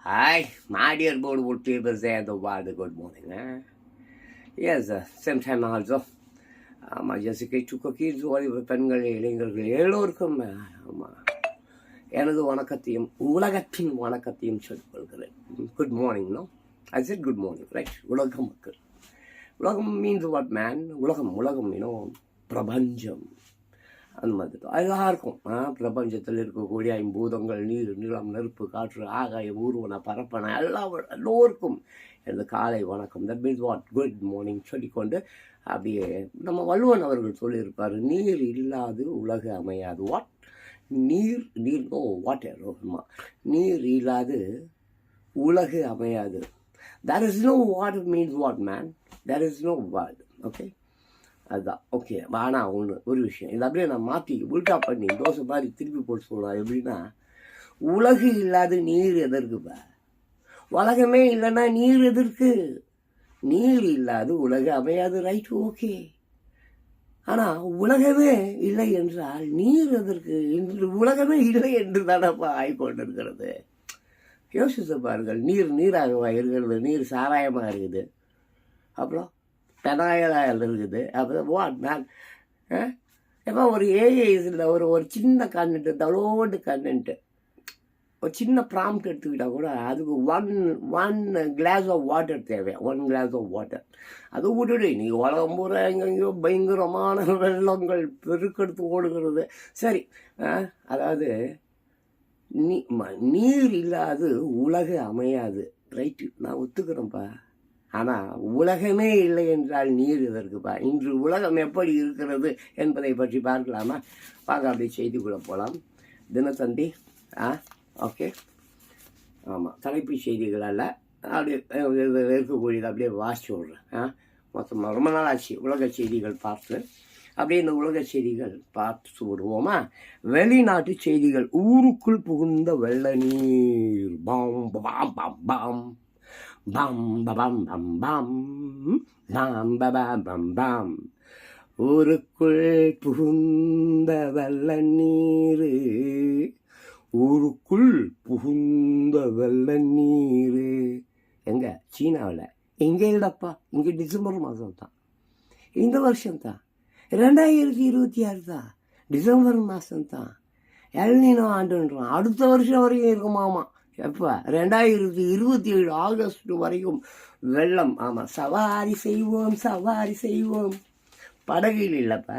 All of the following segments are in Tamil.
Hi, my dear board people say the word good morning. Yes, same time also. ஜெசிகை சுக்கீஸ் ஓய்வு பெண்கள் இளைஞர்கள் எல்லோருக்கும் எனது வணக்கத்தையும் உலகத்தின் வணக்கத்தையும் சொல்லிக்கொள்கிறேன். Good morning. No I said good morning, right? உலக மக்கள். உலகம் மீன்ஸ் வாட் மேன்? உலகம் பிரபஞ்சம் அந்த மாதிரி தான் எல்லாருக்கும் பிரபஞ்சத்தில் இருக்கக்கூடிய ஐம்பூதங்கள், நீர், நிலம், நெருப்பு, காற்று, ஆகாயம், ஊர்வன, பரப்பன எல்லோருக்கும் எனது காலை வணக்கம். That means what good morning சொல்லிக்கொண்டு அப்படியே நம்ம வள்ளுவன் அவர்கள் சொல்லியிருப்பார், நீர் இல்லாது உலகு அமையாது. வாட்? நீர் வாட்டர். நீர் இல்லாது உலகு அமையாது. There is no water means what man? There is no world. Okay, அதுதான். ஓகே, ஆனால் ஒரு விஷயம் இதை அப்படியே நான் மாற்றி உல்டா பண்ணி தோசை மாதிரி திருப்பி போட்டு சொல்லலாம். எப்படின்னா, உலகு இல்லாத நீர் எதற்குப்பா? உலகமே இல்லைன்னா நீர் எதற்கு? நீர் இல்லாது உலகு அமையாது, ரைட்? ஓகே. ஆனால் உலகமே இல்லை என்றால் நீர் எதற்கு? இன்று உலகமே இல்லை என்று தானப்பா ஆகிக்கொண்டிருக்கிறது. யோசித்து பாருங்கள். நீராக இருக்கிறது, நீர் சாராயமாக இருக்குது, அப்புறம் பெனாயிலாக இருக்குது, அப்புறம் வாட் மேன்? எப்போ ஒரு இதில் ஒரு சின்ன கண்டென்ட்டு, தளோண்டு கண்டென்ட்டு, ஒரு சின்ன ப்ராம்ப்ட் எடுத்துக்கிட்டால் கூட அதுக்கு ஒன் கிளாஸ் ஆஃப் வாட்டர் தேவை. 1 கிளாஸ் ஆஃப் வாட்டர். அது விட்டுடு, நீ உலகம் பூரா எங்கெங்கேயோ பயங்கரமான வெள்ளங்கள் பெருக்கெடுத்து ஓடுகிறது. சரி, அதாவது நீர் இல்லாது உலகு அமையாது, ரைட்டு? நான் ஒத்துக்கிறேன்ப்பா. ஆனால் உலகமே இல்லை என்றால் நீர் எதற்குப்பா? இன்று உலகம் எப்படி இருக்கிறது என்பதை பற்றி பார்க்கலாமா? வாங்க அப்படியே செய்திக்குள்ளே போகலாம். தினத்தந்தி. ஓகே, ஆமாம், தலைப்பு செய்திகள் அல்ல, அப்படியே இருக்கக்கூடியது அப்படியே வாசிச்சு விட்றேன். மொத்தமாக ரொம்ப நாள் ஆச்சு உலக செய்திகள் பார்த்து. அப்படியே இந்த உலக செய்திகள் பார்த்து விடுவோமா? வெளிநாட்டு செய்திகள். ஊருக்குள் புகுந்த வெள்ள நீர். பாம் பாம் பாம் பாம் பாம் பாம் பாம் பாம் பாம் பாம் பாம் பாம். ஊருக்குள் புகுந்த வெள்ள நீர், ஊருக்குள் புகுந்த வெள்ள நீர். எங்க? சீனாவில். எங்கே இல்லைப்பா, இங்கே டிசம்பர் மாதம் தான், இந்த வருஷம் தான், 2026 தான், டிசம்பர் மாதம்தான். எல்னினோ ஆண்டுன்றான். அடுத்த வருஷம் வரைக்கும் இருக்குமாமா. எப்போ? 2027 ஆகஸ்ட் வரைக்கும் வெள்ளம். ஆமாம், சவாரி செய்வோம், சவாரி செய்வோம். படகில் இல்லைப்பா,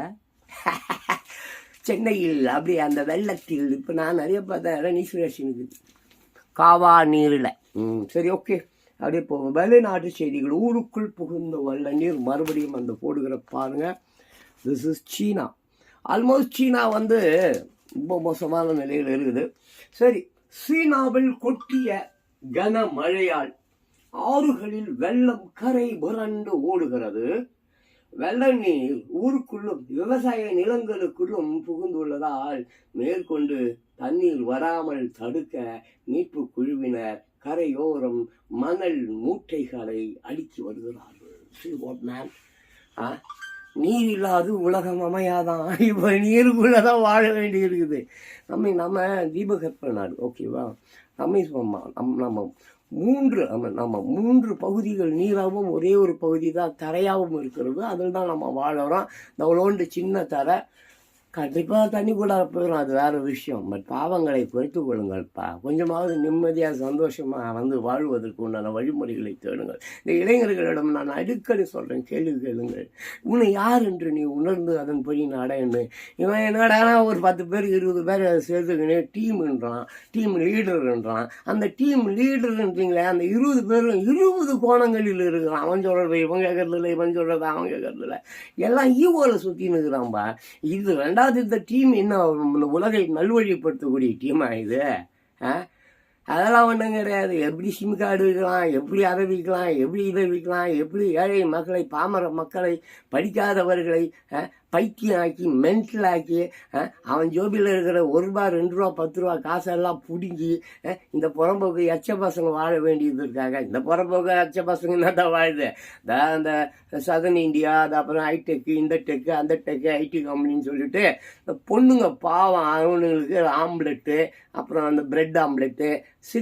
சென்னையில் அப்படி அந்த வெள்ளத்தில். இப்போ நான் நிறைய பார்த்தேன் நீசுரேஷனுக்கு காவா நீரில். சரி, ஓகே, அப்படியே போவோம். வெளிநாட்டு செய்திகள். ஊருக்குள் புகுந்த வெள்ள நீர். மறுபடியும் அந்த போடுகிற பாருங்க. This is China. ஆல்மோஸ்ட் சீனா ரொம்ப மோசமான நிலையில் இருக்குது. சரி, சீனாவில் கொட்டிய கனமழையால் ஆறுகளில் வெள்ளம் கரை புரண்டு ஓடுகிறது. வெள்ள நீர் ஊருக்குள்ளும் விவசாய நிலங்களுக்குள்ளும் புகுந்துள்ளதால் மேற்கொண்டு தண்ணீர் வராமல் தடுக்க மீட்பு குழுவினர் கரையோரம் மணல் மூட்டைகளை அடுக்கி வருகிறார்கள். நீர் இல்லாது உலகம் அமையாதான். இப்போ நீருக்குள்ளதான் வாழ வேண்டி இருக்குது. நம்ம தீபகற்ப நாடு, ஓகேவா? நம்ம மூன்று பகுதிகள் நீராகவும் ஒரே ஒரு பகுதி தான் தரையாகவும் இருக்கிறது. அதில் தான் நம்ம வாழறோம். இந்த சின்ன தரை கண்டிப்பாக தண்ணி கூட போயிடும், அது வேறு விஷயம். பட் பாவங்களை குறைத்து கொள்ளுங்கள்ப்பா. கொஞ்சமாவது நிம்மதியாக சந்தோஷமாக வாழ்வதற்கு உண்டான வழிமுறைகளை தேடுங்கள். இந்த இளைஞர்களிடம் நான் அடிக்கடி சொல்கிறேன், கேள்வி கேளுங்கள். உன்னை யார் என்று நீ உணர்ந்து அதன்படி நடைன்னு. இவன் என்னடானா ஒரு 10 பேர் 20 பேர் சேர்த்துக்கினே டீம்ன்றான், டீம் லீடர்ன்றான். அந்த டீம் லீடர்ன்றீங்களே, அந்த 20 பேரும் 20 கோணங்களில் இருக்கிறான். அவன் சொல்கிறது இவன் கேட்கறது இல்லை, இவன் சொல்கிறது அவன் கேட்கறது இல்லை. எல்லாம் ஈவோவில் சுற்றின்னு இருக்கிறான்பா. இது இந்த டீம் என்ன உலகை நல்வழிப்படுத்தக்கூடிய டீமா இது? அதெல்லாம் ஒன்றும் கிடையாது. எப்படி சிம் கார்டு விற்கலாம், எப்படி அதை விற்கலாம், எப்படி இதை விற்கலாம், எப்படி ஏழை மக்களை, பாமர மக்களை, படிக்காதவர்களை பைத்தியம் ஆக்கி, மென்டல் ஆக்கி, அவன் ஜோபியில் இருக்கிற 1 ரூபா 2 ரூபா 10 ரூபா காசெல்லாம் பிடுங்கி இந்த புறம்போக்கு எச்ச பசங்க வாழ வேண்டியது இருக்காங்க. இந்த புறம்போக்கு எச்ச பசங்க என்ன தான் வாழுது? அந்த சதன் இந்தியா, அது அப்புறம் ஹைடெக்கு, இந்த டெக்கு, அந்த டெக்கு, ஐடி கம்பெனின்னு சொல்லிட்டு இந்த பொண்ணுங்க பாவம், அவனுங்களுக்கு ஆம்லெட்டு, அப்புறம் அந்த பிரெட் ஆம்லெட்டு,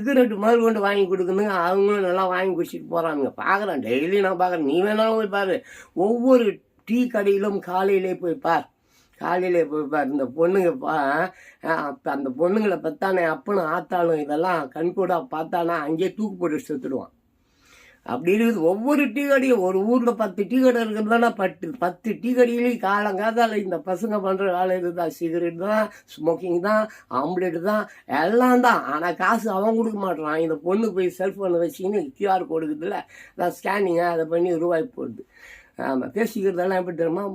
சிகரெட் முதல் கொண்டு வாங்கி கொடுக்குதுங்க, அவங்களும் நல்லா வாங்கி குடிச்சிட்டு போகிறானுங்க. பார்க்குறேன், டெய்லி நான் பார்க்குறேன், நீ வேணாலும் போய் பாரு. ஒவ்வொரு டீ கடையிலும் காலையிலே போய் பார், காலையிலே போய் பார். இந்த பொண்ணுங்க அந்த பொண்ணுங்களை பத்தானே அப்பனும் ஆத்தாலும் இதெல்லாம் கண்கூடா பார்த்தானா அங்கேயே தூக்கு போட்டு செத்துடுவான். அப்படி இருக்குது. ஒவ்வொரு டீ கடையும், ஒரு ஊரில் 10 டீ கடை இருக்கிறதுனா 10 டீ கடையிலையும் காலங்காத்தால இந்த பசங்க பண்ணுற வேலை இதுதான். சிகரெட் தான், ஸ்மோக்கிங் தான், ஆம்லேட் தான், எல்லாம் தான். ஆனால் காசு அவன் கொடுக்க மாட்டான். இந்த பொண்ணு போய் செல்ஃபோனை வச்சுக்கின்னு QR கொடுக்குதுல்ல, அதான் ஸ்கேனிங்காக அதை பண்ணி ரூபாய் போடுது. ஆமாம், பேசிக்கிறதெல்லாம் எப்படி தெரியுமா?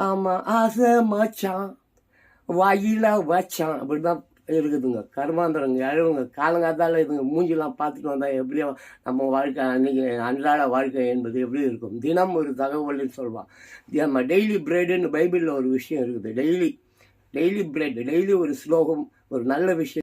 ஆமாம், ஆசை மச்சான் வாயில வச்சான், அப்படி தான் இருக்குதுங்க. கர்மாந்திரங்க அழுவுங்க. காலங்காத்தால் இதுங்க மூஞ்சிலாம் பார்த்துட்டு வந்தால் எப்படியோ நம்ம வாழ்க்கை அன்றைக்கி அன்றாட வாழ்க்கை என்பது எப்படி இருக்கும். தினம் ஒரு தகவல்னு சொல்வான். நம்ம டெய்லி பிரெட்டுன்னு பைபிளில் ஒரு விஷயம் இருக்குது. டெய்லி பிரெட், டெய்லி ஒரு ஸ்லோகம், ஒரு நல்ல விஷயம்.